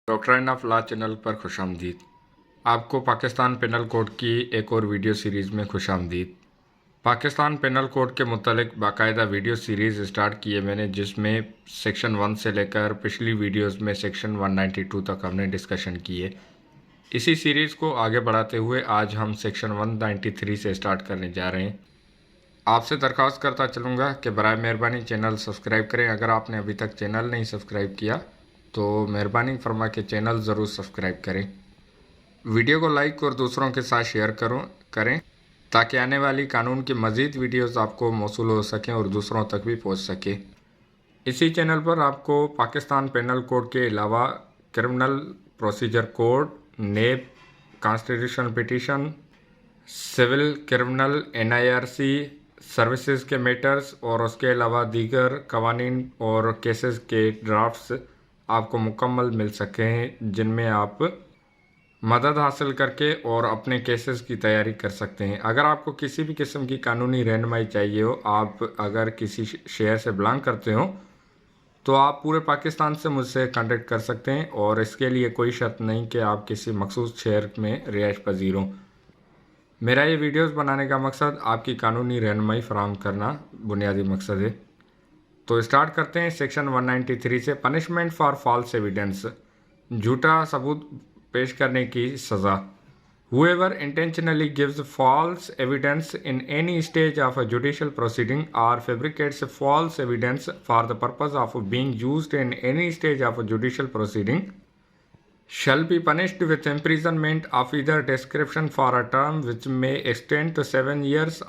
Doctrine of law channel पर खुशामदीद। आपको Pakistan panel code की एक और वीडियो सीरीज़ में खुशामदीद। पाकिस्तान पेनल कोड के मुतालिक बाकायदा वीडियो सीरीज़ स्टार्ट की है मैंने, जिसमें सेक्शन 1 से लेकर पिछली वीडियोस में सेक्शन 192 तक हमने डिस्कशन की है। इसी सीरीज़ को आगे बढ़ाते हुए आज हम सेक्शन 193 से स्टार्ट करने जा रहे हैं। आपसे दरख्वास्त करता चलूँगा कि बराए मेहरबानी चैनल सब्सक्राइब करें। अगर आपने अभी तक चैनल नहीं सब्सक्राइब किया तो मेहरबानी फरमा के चैनल ज़रूर सब्सक्राइब करें। वीडियो को लाइक और दूसरों के साथ शेयर करें ताकि आने वाली कानून की मज़ीद वीडियोस आपको मौसूल हो सकें और दूसरों तक भी पहुंच सके। इसी चैनल पर आपको पाकिस्तान पेनल कोड के अलावा क्रिमिनल प्रोसीजर कोड, नेब, constitutional petition, civil, criminal, NIRC, services के मैटर्स और उसके अलावा दीगर कवानीन और केसेस के ड्राफ्ट्स आपको मुकम्मल मिल सकें, जिनमें आप मदद हासिल करके और अपने केसेस की तैयारी कर सकते हैं। अगर आपको किसी भी किस्म की कानूनी रहनुमाई चाहिए हो, आप अगर किसी शहर से बिलोंग करते हो तो आप पूरे पाकिस्तान से मुझसे कांटेक्ट कर सकते हैं और इसके लिए कोई शर्त नहीं कि आप किसी मखसूस शहर में रिहाइश पजीर हों। मेरा ये वीडियोस बनाने का मकसद आपकी कानूनी रहनुमाई फराहम करना बुनियादी मकसद है। तो स्टार्ट करते हैं सेक्शन 193 से। पनिशमेंट फॉर फॉल्स एविडेंस, झूठा सबूत पेश करने की सज़ा। Whoever intentionally gives false evidence in any stage of a judicial proceeding or fabricates false evidence for the purpose of being used in any stage of a judicial proceeding shall be punished with imprisonment of either description for a term which may extend to 7 years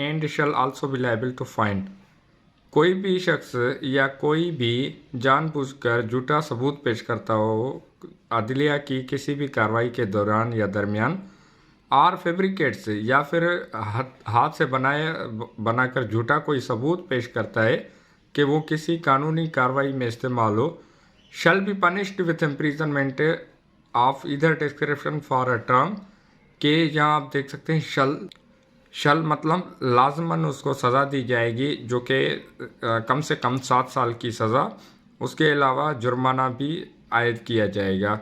and shall also be liable to fine। कोई भी शख्स या कोई भी जानबूझकर झूठा सबूत पेश करता हो अदलिया की किसी भी कार्रवाई के दौरान या दरमियान और फैब्रिकेट्स या फिर हाथ से बनाकर झूठा कोई सबूत पेश करता है कि वो किसी कानूनी कार्रवाई में इस्तेमाल हो, शैल be punished with imprisonment of either description for a term, के यहाँ आप देख सकते हैं शल मतलब लाजमन उसको सज़ा दी जाएगी जो कि कम से कम 7 साल की सज़ा, उसके अलावा जुर्माना भी आयद किया जाएगा।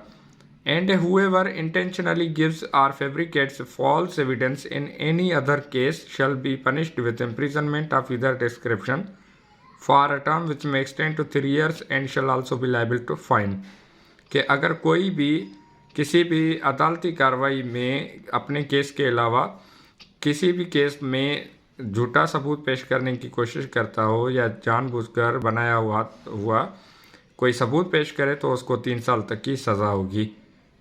And whoever intentionally gives or fabricates false evidence in any other case shall be punished with imprisonment of either description for a term which may extend to 3 years and shall also be liable to fine. कि अगर कोई भी किसी भी अदालती कार्रवाई में अपने केस के अलावा किसी भी केस में झूठा सबूत पेश करने की कोशिश करता हो या जानबूझकर बनाया हुआ कोई सबूत पेश करे तो उसको 3 साल तक की सज़ा होगी।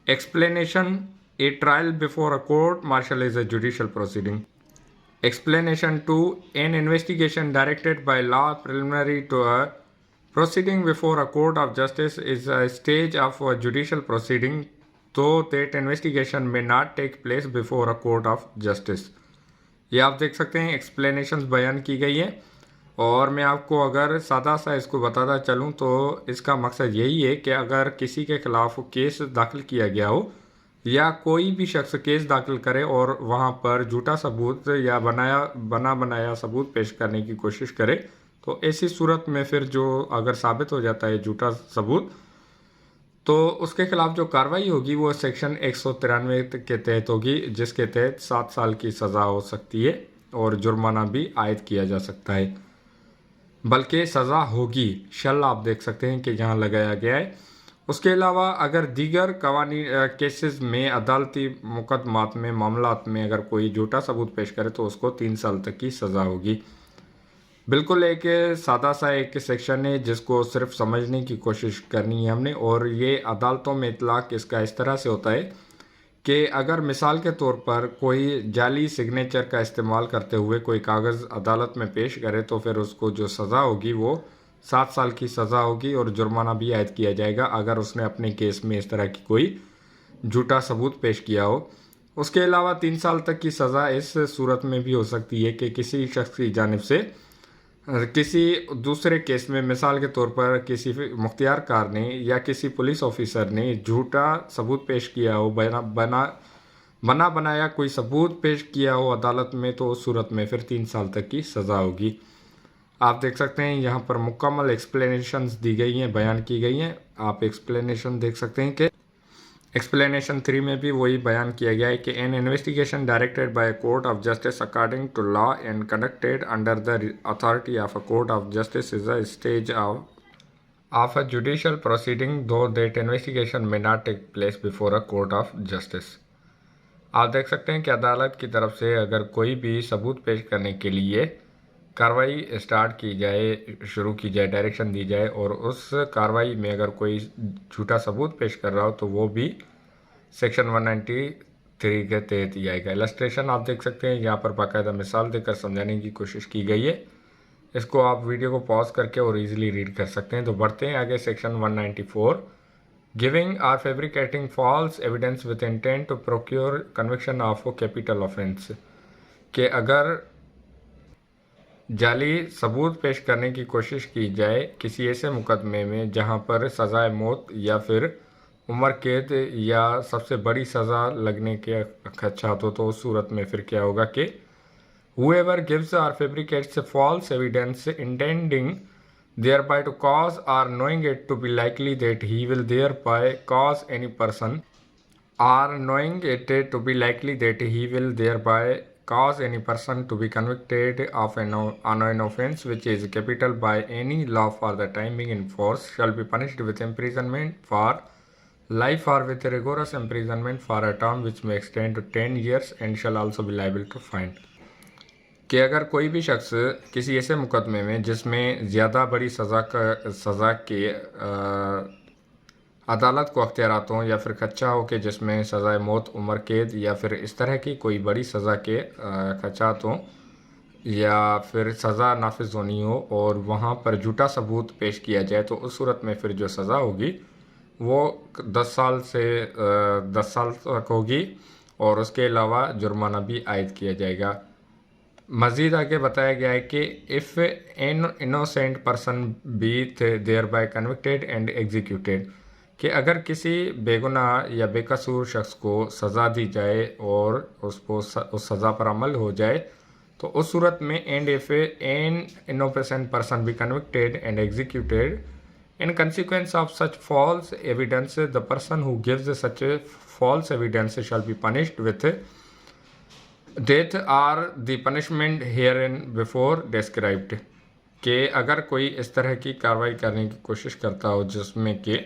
Explanation, a trial before a court martial is a judicial proceeding. Explanation 2, an investigation directed by law preliminary to a proceeding before a court of justice is a stage of a judicial proceeding, though that investigation may not take place before a court of justice। ये आप देख सकते हैं explanations बयान की गई है और मैं आपको अगर सादा सा इसको बताता चलूँ तो इसका मकसद यही है कि अगर किसी के ख़िलाफ़ केस दाखिल किया गया हो या कोई भी शख्स केस दाखिल करे और वहाँ पर झूठा सबूत या बनाया सबूत पेश करने की कोशिश करे तो ऐसी सूरत में फिर जो अगर साबित हो जाता है झूठा सबूत तो उसके खिलाफ जो कार्रवाई होगी वो सेक्शन 193 के तहत होगी, जिसके तहत 7 साल की सज़ा हो सकती है और जुर्माना भी आयद किया जा सकता है। बल्कि सज़ा होगी, शल आप देख सकते हैं कि यहाँ लगाया गया है। उसके अलावा अगर दीगर कवानी केसेस में अदालती मुकदमात में मामलात में अगर कोई झूठा सबूत पेश करे तो उसको 3 साल तक की सज़ा होगी। बिल्कुल एक सादा सा एक सेक्शन है जिसको सिर्फ समझने की कोशिश करनी है हमने। और ये अदालतों में इतलाक़ इसका इस तरह से होता है कि अगर मिसाल के तौर पर कोई जाली सिग्नेचर का इस्तेमाल करते हुए कोई कागज़ अदालत में पेश करे तो फिर उसको जो सज़ा होगी वो 7 साल की सज़ा होगी और जुर्माना भी आयद किया जाएगा अगर उसने अपने केस में इस तरह की कोई झूठा सबूत पेश किया हो। उसके अलावा 3 साल तक की सज़ा इस सूरत में भी हो सकती है कि किसी शख्स की जानिब से किसी दूसरे केस में मिसाल के तौर पर किसी मुख्तियारकार ने या किसी पुलिस ऑफिसर ने झूठा सबूत पेश किया हो, बनाया कोई सबूत पेश किया हो अदालत में, तो उस सूरत में फिर 3 साल तक की सज़ा होगी। आप देख सकते हैं यहाँ पर मुकम्मल एक्सप्लेनेशंस दी गई हैं, बयान की गई हैं। आप एक्सप्लेनेशन देख सकते हैं कि एक्सप्लेनेशन 3 में भी वही बयान किया गया है कि an investigation directed by court of justice according to law and conducted under the authority of a court of justice is a stage of a judicial proceeding, though that investigation may not take place before a court of justice। आप देख सकते हैं कि अदालत की तरफ से अगर कोई भी सबूत पेश करने के लिए कार्रवाई स्टार्ट की जाए, शुरू की जाए, डायरेक्शन दी जाए और उस कार्रवाई में अगर कोई झूठा सबूत पेश कर रहा हो तो वो भी सेक्शन 193 के तहत ही आएगा। इलस्ट्रेशन आप देख सकते हैं, यहाँ पर बाकायदा मिसाल देकर समझाने की कोशिश की गई है। इसको आप वीडियो को पॉज करके और इजीली रीड कर सकते हैं। तो बढ़ते हैं आगे। Section 194 giving or fabricating false evidence with intent to procure conviction of capital offence, कि अगर जाली सबूत पेश करने की कोशिश की जाए किसी ऐसे मुकदमे में जहां पर सज़ाए मौत या फिर उम्र कैद या सबसे बड़ी सज़ा लगने के खदशात हो, तो उस सूरत में फिर क्या होगा कि whoever gives or fabricates false evidence intending thereby to cause or knowing it to be likely that he will thereby cause any person or knowing it to be likely that he will thereby cause any person to be convicted of an offense which is capital by any law for the time being in force shall be punished with imprisonment for life or with rigorous imprisonment for a term which may extend to 10 years and shall also be liable to fine। कि अगर कोई भी शख्स किसी ऐसे मुकदमे में जिसमें ज़्यादा बड़ी सज़ा के अदालत को अख्तियारात हों या फिर खदशा हो कि जिसमें सज़ाए मौत, उम्र कैद या फिर इस तरह की कोई बड़ी सज़ा के खदशात हों या फिर सज़ा नाफिज होनी हो और वहाँ पर झूठा सबूत पेश किया जाए, तो उस सूरत में फिर जो सज़ा होगी वो 10 साल से 10 साल तक होगी और उसके अलावा जुर्माना भी आयद किया जाएगा। मज़ीद आगे बताया गया है कि if an innocent person be thereby convicted and executed, कि अगर किसी बेगुनाह या बेकसूर शख्स को सज़ा दी जाए और उसको उस सज़ा पर अमल हो जाए, तो उस सूरत में and if an innocent person be convicted and executed in consequence of such false evidence the person who gives such false evidence shall be punished with death or the punishment hereinbefore described, कि अगर कोई इस तरह की कार्रवाई करने की कोशिश करता हो जिसमें कि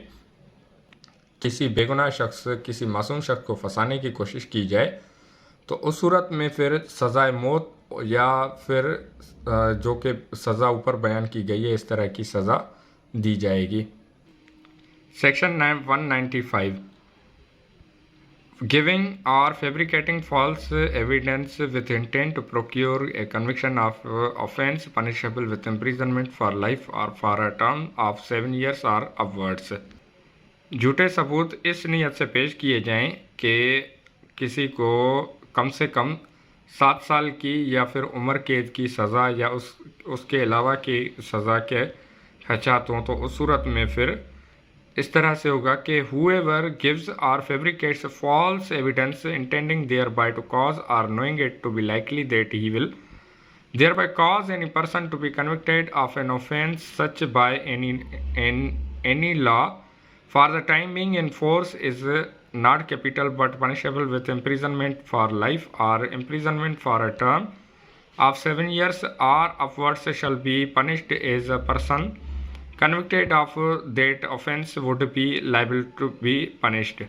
किसी बेगुनाह शख्स, किसी मासूम शख्स को फंसाने की कोशिश की जाए, तो उस सूरत में फिर सज़ाए मौत या फिर जो कि सज़ा ऊपर बयान की गई है इस तरह की सज़ा दी जाएगी। Section 195 giving or fabricating false evidence with intent to procure a conviction of offense punishable with imprisonment for life or for a term of 7 years or upwards। झूठे सबूत इस नीयत से पेश किए जाएं कि किसी को कम से कम 7 साल की या फिर उम्र कैद की सज़ा या उसके अलावा की सज़ा के खदशात हों, तो उस सूरत में फिर इस तरह से होगा कि whoever gives or fabricates false evidence intending thereby to cause or knowing it to be likely that he will thereby cause any person to be convicted of an offense such by any law for the time being in force is not capital but punishable with imprisonment for life or imprisonment for a term of 7 years or upwards shall be punished as a person convicted of that offense would be liable to be punished।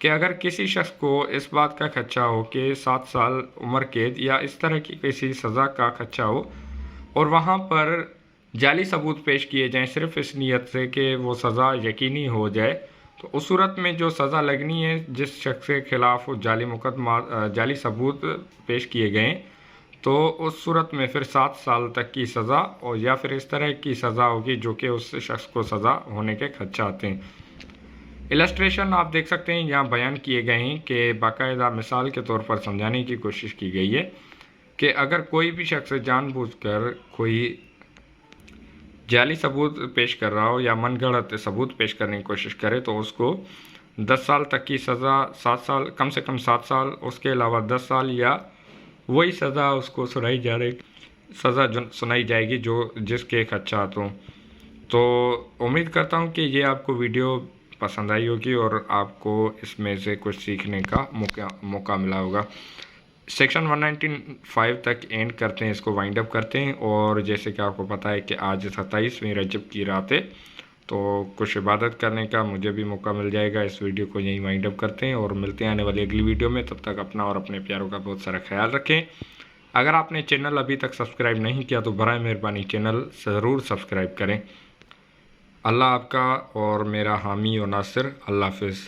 कि अगर किसी शख्स को इस बात का खदशा हो कि 7 साल उम्र कैद या इस तरह की किसी सज़ा का खदशा हो और वहाँ पर जाली सबूत पेश किए जाएं सिर्फ इस नीयत से कि वो सज़ा यकीनी हो जाए, तो उस सूरत में जो सज़ा लगनी है जिस शख्स के ख़िलाफ़ जाली सबूत पेश किए गए, तो उस सूरत में फिर 7 साल तक की सज़ा और या फिर इस तरह की सज़ा होगी जो कि उस शख्स को सज़ा होने के खदशात हैं। इलस्ट्रेशन आप देख सकते हैं यहाँ बयान किए गए हैं कि बाकायदा मिसाल के तौर पर समझाने की कोशिश की गई है कि अगर कोई भी शख्स जानबूझकर कोई जाली सबूत पेश कर रहा हो या मनगढ़ंत सबूत पेश करने की कोशिश करे, तो उसको 10 साल तक की सज़ा, 7 साल कम से कम 7 साल, उसके अलावा 10 साल या वही सज़ा उसको सुनाई जा रही सज़ा सुनाई जाएगी जो जिस केक अच्छा तो उम्मीद करता हूँ कि ये आपको वीडियो पसंद आई होगी और आपको इसमें से कुछ सीखने का मौका मिला होगा। सेक्शन 195 तक एंड करते हैं, इसको वाइंड अप करते हैं। और जैसे कि आपको पता है कि आज 27वीं रजब की रात है, तो कुछ इबादत करने का मुझे भी मौका मिल जाएगा। इस वीडियो को यहीं वाइंड अप करते हैं और मिलते हैं आने वाली अगली वीडियो में। तब तक अपना और अपने प्यारों का बहुत सारा ख्याल रखें। अगर आपने चैनल अभी तक सब्सक्राइब नहीं किया तो बराए मेहरबानी चैनल ज़रूर सब्सक्राइब करें। अल्लाह आपका और मेरा हामी और नासिर। अल्लाह हाफिज़।